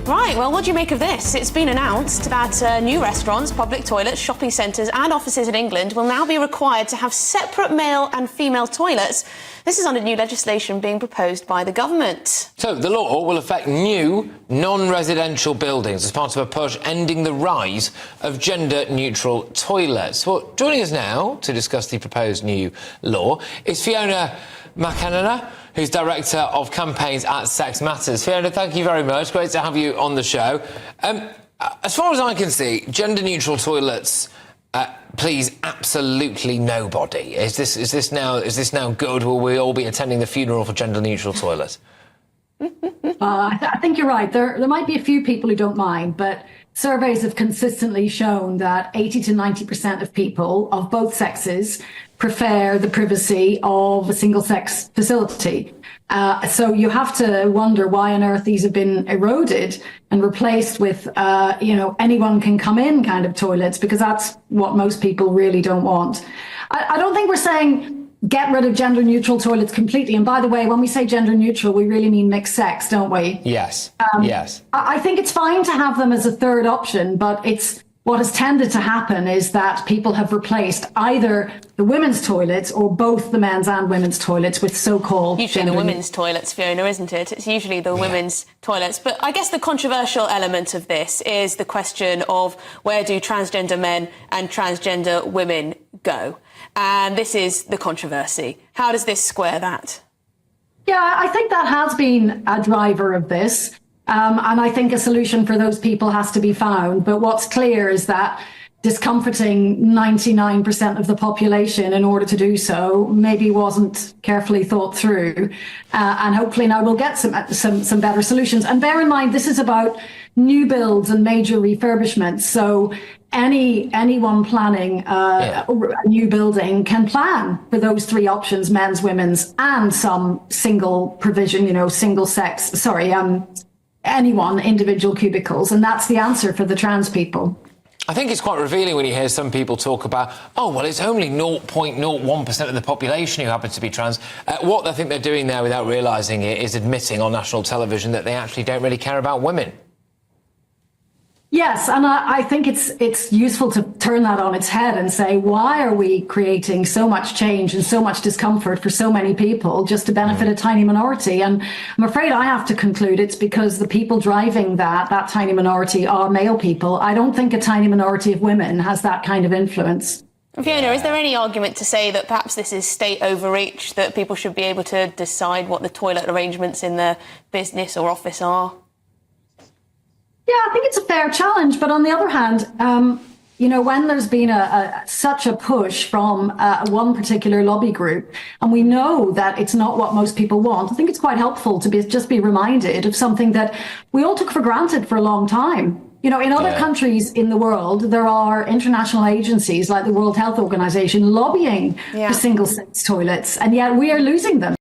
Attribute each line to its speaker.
Speaker 1: Right, well, what do you make of this? It's been announced that new restaurants, public toilets, shopping centres and offices in England will now be required to have separate male and female toilets. This is under new legislation being proposed by the government.
Speaker 2: So the law will affect new non-residential buildings as part of a push ending the rise of gender-neutral toilets. Well, joining us now to discuss the proposed new law is Fiona McAnana, who's Director of Campaigns at Sex Matters. Fiona, thank you very much. Great to have you on the show. As far as I can see, gender-neutral toilets please absolutely nobody. Is this now good? Will we all be attending the funeral for gender-neutral toilets?
Speaker 3: I think you're right. There might be a few people who don't mind, but surveys have consistently shown that 80 to 90% of people of both sexes prefer the privacy of a single-sex facility. So you have to wonder why on earth these have been eroded and replaced with, anyone can come in kind of toilets, because that's what most people really don't want. I don't think we're saying get rid of gender neutral toilets completely. And by the way, when we say gender neutral, we really mean mixed sex, don't we?
Speaker 2: Yes. Yes.
Speaker 3: I think it's fine to have them as a third option, but what has tended to happen is that people have replaced either the women's toilets or both the men's and women's toilets with so-called
Speaker 1: usually the women's toilets, Fiona, isn't it? It's usually the women's toilets. But I guess the controversial element of this is the question of where do transgender men and transgender women go? And this is the controversy. How does this square that?
Speaker 3: Yeah, I think that has been a driver of this. And I think a solution for those people has to be found. But what's clear is that discomforting 99% of the population in order to do so maybe wasn't carefully thought through. And hopefully now we'll get some better solutions. And bear in mind, this is about new builds and major refurbishments. So anyone planning a new building can plan for those three options: men's, women's, and some single provision, single sex, anyone, individual cubicles. And that's the answer for the trans people.
Speaker 2: I think it's quite revealing when you hear some people talk about, it's only 0.01% of the population who happens to be trans. What I think they're doing there without realising it is admitting on national television that they actually don't really care about women.
Speaker 3: Yes, and I think it's useful to turn that on its head and say, why are we creating so much change and so much discomfort for so many people just to benefit a tiny minority? And I'm afraid I have to conclude it's because the people driving that tiny minority are male people. I don't think a tiny minority of women has that kind of influence.
Speaker 1: Fiona, is there any argument to say that perhaps this is state overreach, that people should be able to decide what the toilet arrangements in their business or office are?
Speaker 3: Yeah, I think it's a fair challenge. But on the other hand, when there's been such a push from one particular lobby group, and we know that it's not what most people want, I think it's quite helpful to just be reminded of something that we all took for granted for a long time. In other countries in the world, there are international agencies like the World Health Organization lobbying for single-sex toilets, and yet we are losing them.